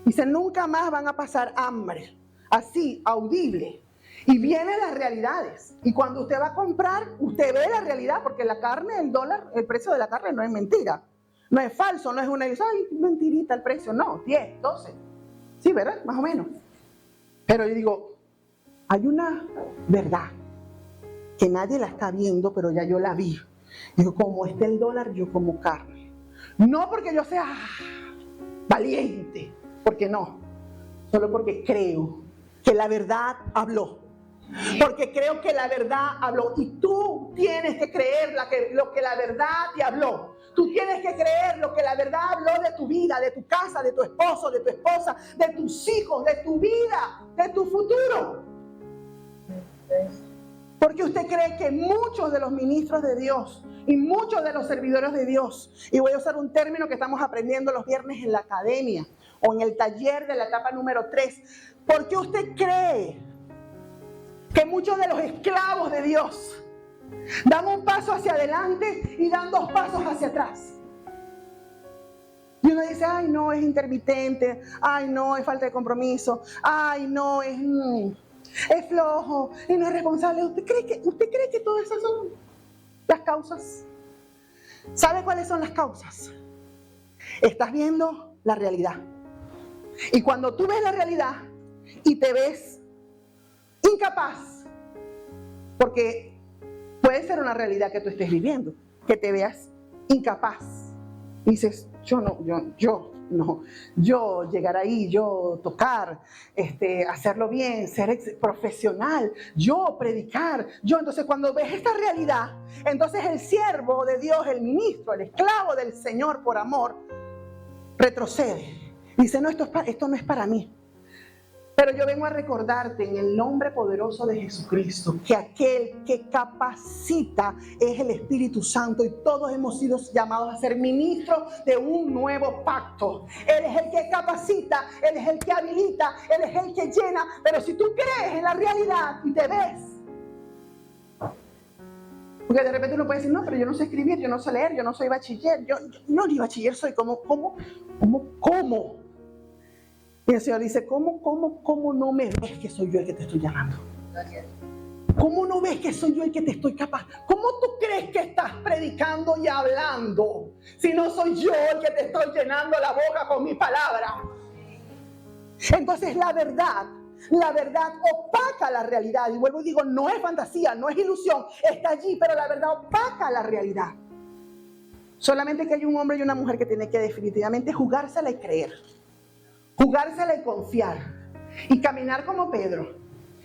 Dice, nunca más van a pasar hambre. Así, audible. Y vienen las realidades. Y cuando usted va a comprar, usted ve la realidad, porque la carne, el dólar, el precio de la carne no es mentira. No es falso, no es una... Ay, mentirita el precio. No, 10, 12. Sí, ¿verdad? Más o menos. Pero yo digo, hay una verdad que nadie la está viendo, pero ya yo la vi. Digo, como está el dólar, yo como carne. No porque yo sea valiente, porque no. Solo porque creo que la verdad habló. Porque creo que la verdad habló. Y tú tienes que creer lo que la verdad te habló. Tú tienes que creer lo que la verdad habló de tu vida, de tu casa, de tu esposo, de tu esposa, de tus hijos, de tu vida, de tu futuro. Porque usted cree que muchos de los ministros de Dios y muchos de los servidores de Dios, y voy a usar un término que estamos aprendiendo los viernes en la academia o en el taller de la etapa número 3, ¿por qué usted cree que muchos de los esclavos de Dios dan un paso hacia adelante y dan 2 pasos hacia atrás? Y uno dice, ay no, es intermitente, ay no, es falta de compromiso, ay no, es flojo, y no es responsable. ¿Usted cree que todas esas son las causas? ¿Sabe cuáles son las causas? Estás viendo la realidad. Y cuando tú ves la realidad y te ves incapaz, porque puede ser una realidad que tú estés viviendo, que te veas incapaz. Y dices, yo llegar ahí, yo tocar, hacerlo bien, ser profesional, yo predicar, entonces cuando ves esta realidad, entonces el siervo de Dios, el ministro, el esclavo del Señor por amor, retrocede. Dice, no, esto no es para mí. Pero yo vengo a recordarte en el nombre poderoso de Jesucristo que aquel que capacita es el Espíritu Santo, y todos hemos sido llamados a ser ministros de un nuevo pacto. Él es el que capacita, Él es el que habilita, Él es el que llena. Pero si tú crees en la realidad y te ves, porque de repente uno puede decir, no, pero yo no sé escribir, yo no sé leer, yo no soy bachiller, yo no, ni bachiller soy, ¿cómo? Y el Señor dice, ¿cómo no me ves que soy yo el que te estoy llamando? ¿Cómo no ves que soy yo el que te estoy capaz? ¿Cómo tú crees que estás predicando y hablando si no soy yo el que te estoy llenando la boca con mi palabra? Entonces la verdad opaca la realidad. Y vuelvo y digo, no es fantasía, no es ilusión, está allí, pero la verdad opaca la realidad. Solamente que hay un hombre y una mujer que tiene que definitivamente jugársela y creer. Jugársela y confiar. Y caminar como Pedro.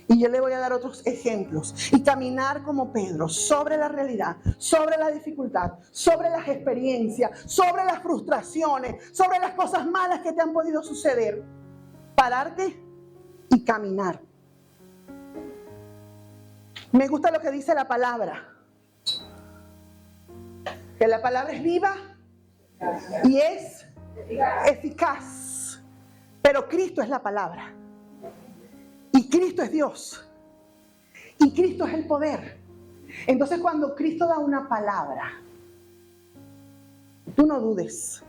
Y yo le voy a dar otros ejemplos. Y caminar como Pedro sobre la realidad, sobre la dificultad, sobre las experiencias, sobre las frustraciones, sobre las cosas malas que te han podido suceder. Pararte y caminar. Me gusta lo que dice la palabra. Que la palabra es viva y es eficaz. Pero Cristo es la palabra. Y Cristo es Dios. Y Cristo es el poder. Entonces cuando Cristo da una palabra, tú no dudes.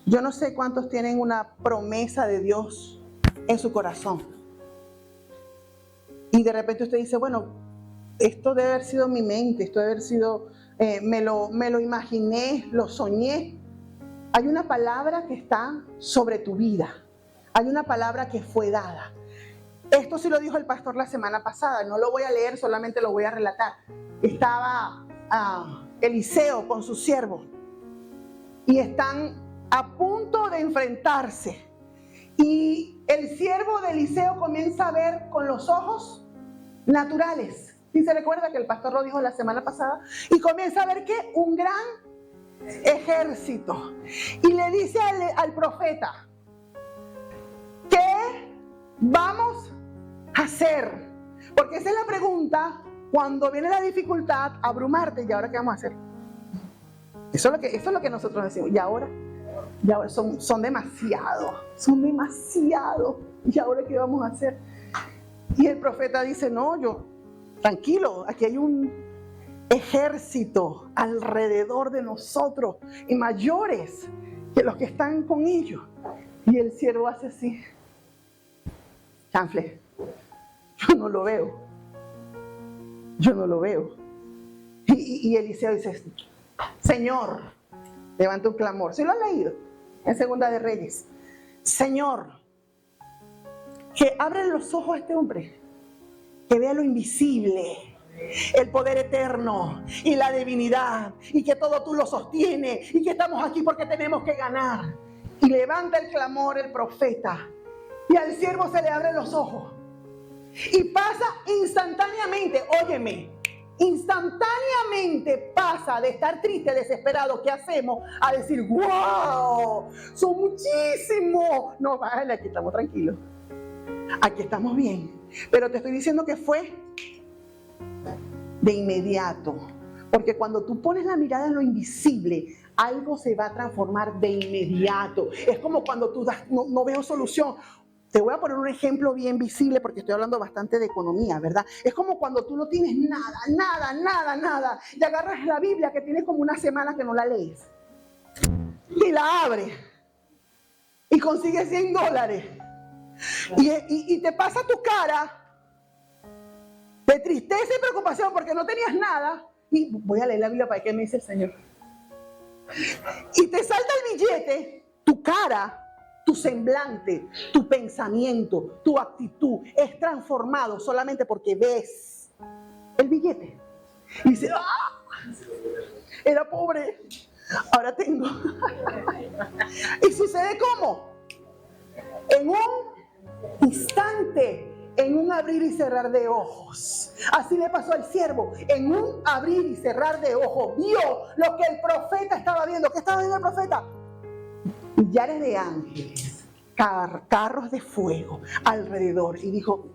Yo no sé cuántos tienen una promesa de Dios en su corazón. Y de repente usted dice, bueno, esto debe haber sido mi mente, esto debe haber sido, me lo imaginé, lo soñé. Hay una palabra que está sobre tu vida. Hay una palabra que fue dada. Esto sí lo dijo el pastor la semana pasada, no lo voy a leer, solamente lo voy a relatar. Estaba Eliseo con su siervo y están a punto de enfrentarse. Y el siervo de Eliseo comienza a ver con los ojos naturales. ¿Sí se recuerda que el pastor lo dijo la semana pasada? Y comienza a ver que un gran ejército. Y le dice al profeta, ¿qué vamos a hacer? Porque esa es la pregunta cuando viene la dificultad, abrumarte. ¿Y ahora qué vamos a hacer? Eso es lo que nosotros decimos. ¿Y ahora? Son demasiado. ¿Y ahora qué vamos a hacer? Y el profeta dice, no, tranquilo, aquí hay un ejército alrededor de nosotros y mayores que los que están con ellos. Y el siervo hace así. Chanfle, yo no lo veo. Y Eliseo dice, Señor, levanta un clamor. ¿Sí lo han leído? En Segunda de Reyes. Señor, que abre los ojos a este hombre, que vea lo invisible, el poder eterno y la divinidad, y que todo tú lo sostienes, y que estamos aquí porque tenemos que ganar. Y levanta el clamor el profeta, y al siervo se le abren los ojos, y pasa instantáneamente, óyeme, instantáneamente pasa de estar triste, desesperado, ¿qué hacemos? A decir, ¡wow! ¡Son muchísimos! No, bájale, aquí estamos tranquilos. Aquí estamos bien. Pero te estoy diciendo que fue de inmediato. Porque cuando tú pones la mirada en lo invisible, algo se va a transformar de inmediato. Es como cuando tú no veo solución. Te voy a poner un ejemplo bien visible porque estoy hablando bastante de economía, ¿verdad? Es como cuando tú no tienes nada. Y agarras la Biblia que tienes como una semana que no la lees. Y la abres. Y consigues $100. Y te pasa tu cara de tristeza y preocupación porque no tenías nada. Y voy a leer la Biblia para ver qué me dice el Señor. Y te salta el billete, tu cara, tu semblante, tu pensamiento, tu actitud es transformado solamente porque ves el billete. Y dices, ¡ah! Era pobre, ahora tengo. ¿Y sucede cómo? En un instante, en un abrir y cerrar de ojos. Así le pasó al siervo. En un abrir y cerrar de ojos vio lo que el profeta estaba viendo. ¿Qué estaba viendo el profeta? Millares de ángeles, carros de fuego alrededor. Y dijo,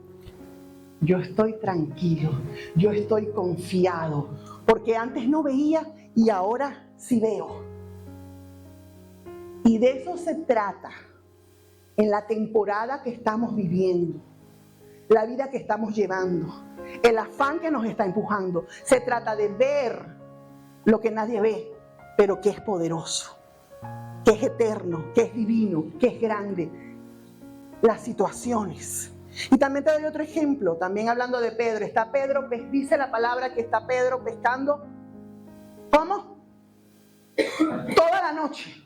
yo estoy tranquilo, yo estoy confiado. Porque antes no veía y ahora sí veo. Y de eso se trata en la temporada que estamos viviendo. La vida que estamos llevando, el afán que nos está empujando. Se trata de ver lo que nadie ve, pero que es poderoso, que es eterno, que es divino, que es grande. Las situaciones. Y también te doy otro ejemplo, también hablando de Pedro. Está Pedro, dice la palabra que está Pedro pescando. ¿Cómo? Toda la noche.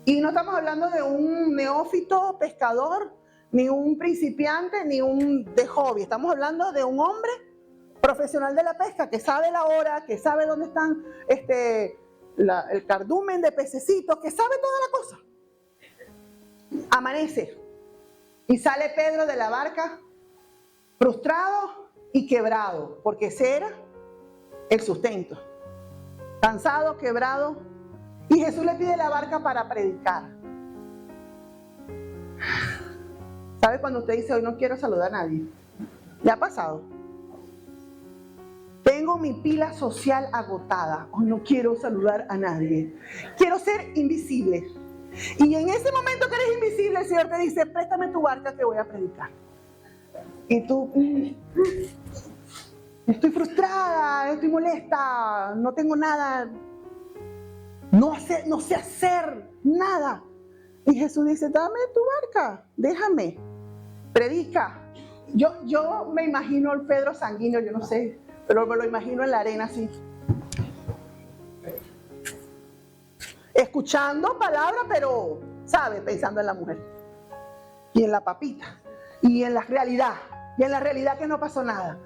Y no estamos hablando de un neófito pescador, ni un principiante, ni un de hobby. Estamos hablando de un hombre profesional de la pesca que sabe la hora, que sabe dónde están el cardumen de pececitos, que sabe toda la cosa. Amanece y sale Pedro de la barca frustrado y quebrado, porque ese era el sustento. Cansado, quebrado, y Jesús le pide la barca para predicar. ¿Sabe cuando usted dice, hoy no quiero saludar a nadie? ¿Le ha pasado? Tengo mi pila social agotada, hoy no quiero saludar a nadie. Quiero ser invisible. Y en ese momento que eres invisible, el Señor te dice, préstame tu barca que voy a predicar. Y tú, estoy frustrada, estoy molesta, no tengo nada, no sé hacer nada. Y Jesús dice, dame tu barca, déjame, predica. Yo me imagino al Pedro sanguíneo, yo no sé, pero me lo imagino en la arena así. Escuchando palabras, pero, ¿sabe? Pensando en la mujer. Y en la papita. Y en la realidad. Y en la realidad que no pasó nada.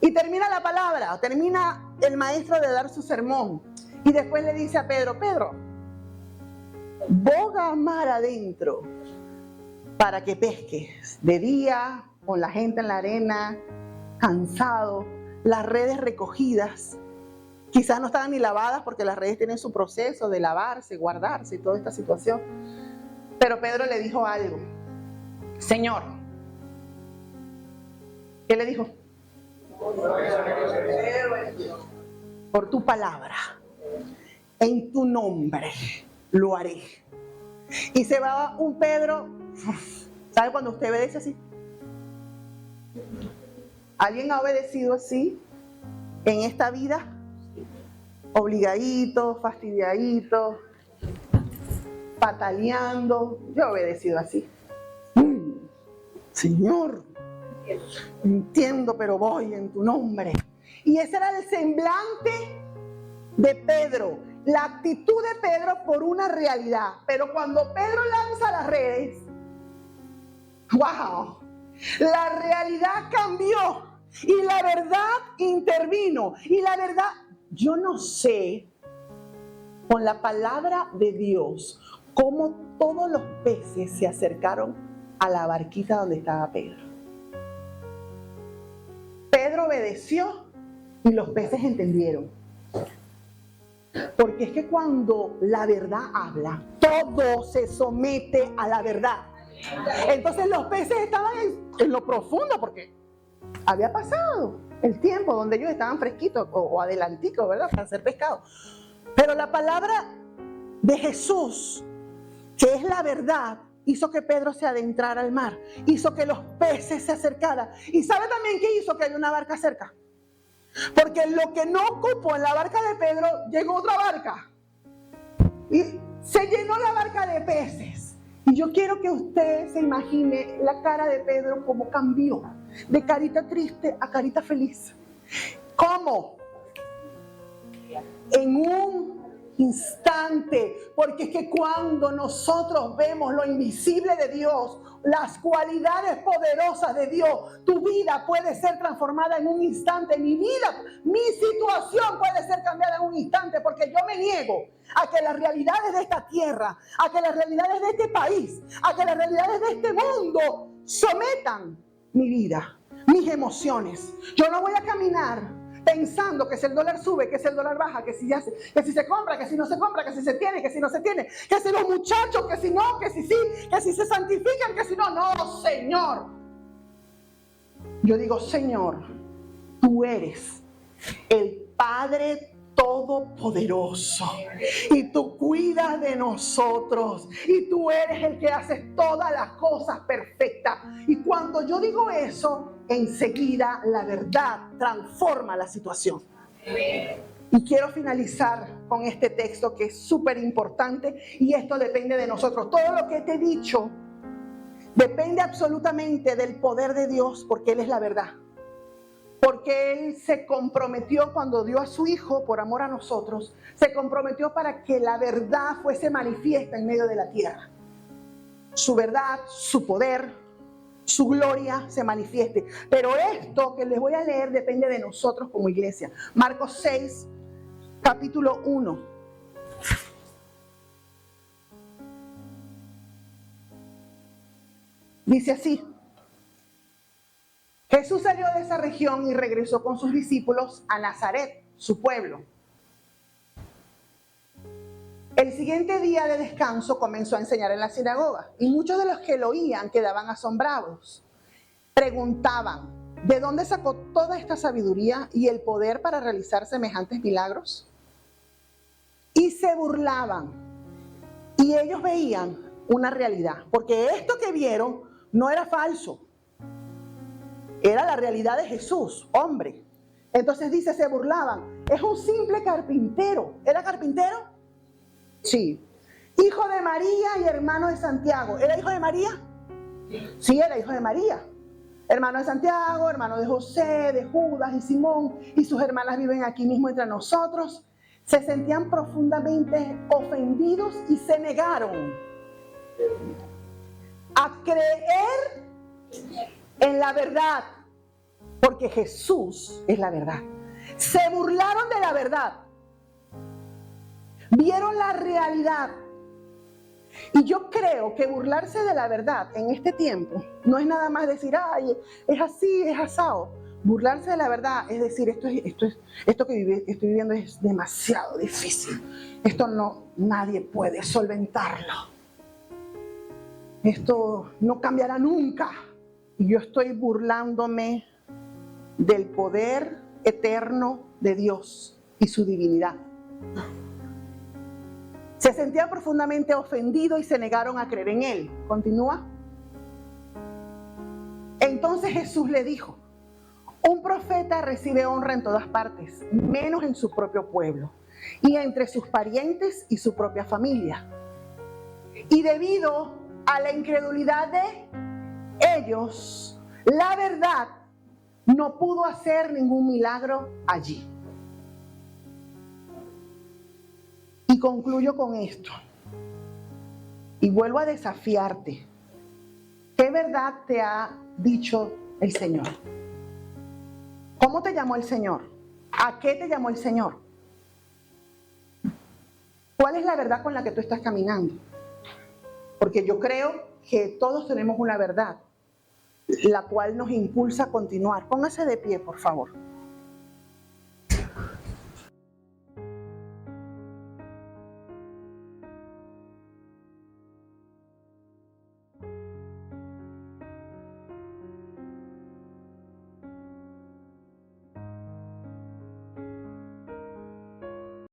Y termina la palabra, termina el maestro de dar su sermón. Y después le dice a Pedro, Pedro, boga mar adentro para que pesques. De día, con la gente en la arena, cansado, las redes recogidas. Quizás no estaban ni lavadas porque las redes tienen su proceso de lavarse, guardarse y toda esta situación. Pero Pedro le dijo algo. Señor, ¿qué le dijo? Por tu palabra, en tu nombre lo haré. Y se va un Pedro, ¿sabe cuando usted obedece así? ¿Alguien ha obedecido así en esta vida? Obligadito, fastidiadito, pataleando. Yo he obedecido así. Señor, entiendo, pero voy en tu nombre. Y ese era el semblante de Pedro, la actitud de Pedro por una realidad. Pero cuando Pedro lanza las redes, ¡wow! La realidad cambió y la verdad intervino. Y la verdad, yo no sé, con la palabra de Dios, cómo todos los peces se acercaron a la barquita donde estaba Pedro. Pedro obedeció y los peces entendieron. Porque es que cuando la verdad habla, todo se somete a la verdad. Entonces los peces estaban en lo profundo porque había pasado el tiempo donde ellos estaban fresquitos o adelanticos, ¿verdad? Para ser pescados. Pero la palabra de Jesús, que es la verdad, hizo que Pedro se adentrara al mar, hizo que los peces se acercaran. ¿Y sabe también qué hizo? Que había una barca cerca. Porque lo que no ocupó en la barca de Pedro, llegó otra barca. Y se llenó la barca de peces. Y yo quiero que usted se imagine la cara de Pedro cómo cambió. De carita triste a carita feliz. ¿Cómo? En un instante, porque es que cuando nosotros vemos lo invisible de Dios, las cualidades poderosas de Dios, tu vida puede ser transformada en un instante. Mi vida, mi situación puede ser cambiada en un instante, porque yo me niego a que las realidades de esta tierra, a que las realidades de este país, a que las realidades de este mundo sometan mi vida, mis emociones. Yo no voy a caminar pensando que si el dólar sube, que si el dólar baja, que si se compra, que si no se compra, que si se tiene, que si no se tiene, que si los muchachos, que si no, que si sí, que si se santifican, que si no. No, Señor. Yo digo, Señor, tú eres el Padre Todopoderoso y tú cuidas de nosotros y tú eres el que haces todas las cosas perfectas. Y cuando yo digo eso, enseguida la verdad transforma la situación. Y quiero finalizar con este texto que es súper importante, y esto depende de nosotros. Todo lo que te he dicho depende absolutamente del poder de Dios, porque Él es la verdad. Porque Él se comprometió cuando dio a su Hijo por amor a nosotros, se comprometió para que la verdad fuese manifiesta en medio de la tierra. Su verdad, su poder, su gloria se manifieste. Pero esto que les voy a leer depende de nosotros como iglesia. Marcos 6, capítulo 1. Dice así: Jesús salió de esa región y regresó con sus discípulos a Nazaret, su pueblo. El siguiente día de descanso comenzó a enseñar en la sinagoga y muchos de los que lo oían quedaban asombrados. Preguntaban, ¿de dónde sacó toda esta sabiduría y el poder para realizar semejantes milagros? Y se burlaban. Y ellos veían una realidad, porque esto que vieron no era falso. Era la realidad de Jesús, hombre. Entonces dice, se burlaban. Es un simple carpintero. ¿Era carpintero? Sí. Hijo de María y hermano de Santiago. ¿Era hijo de María? Sí, era hijo de María. Hermano de Santiago, hermano de José, de Judas y Simón. Y sus hermanas viven aquí mismo entre nosotros. Se sentían profundamente ofendidos y se negaron a creer en la verdad, porque Jesús es la verdad. Se burlaron de la verdad. Vieron la realidad. Y yo creo que burlarse de la verdad en este tiempo no es nada más decir, ay, es así, es asado. Burlarse de la verdad es decir, esto que estoy viviendo es demasiado difícil. Esto nadie puede solventarlo. Esto no cambiará nunca. Y yo estoy burlándome del poder eterno de Dios y su divinidad. Se sentían profundamente ofendidos y se negaron a creer en Él. Continúa. Entonces Jesús le dijo, un profeta recibe honra en todas partes, menos en su propio pueblo, y entre sus parientes y su propia familia. Y debido a la incredulidad de ellos, la verdad no pudo hacer ningún milagro allí. Y concluyo con esto. Y vuelvo a desafiarte. ¿Qué verdad te ha dicho el Señor? ¿Cómo te llamó el Señor? ¿A qué te llamó el Señor? ¿Cuál es la verdad con la que tú estás caminando? Porque yo creo que todos tenemos una verdad, la cual nos impulsa a continuar. Póngase de pie, por favor.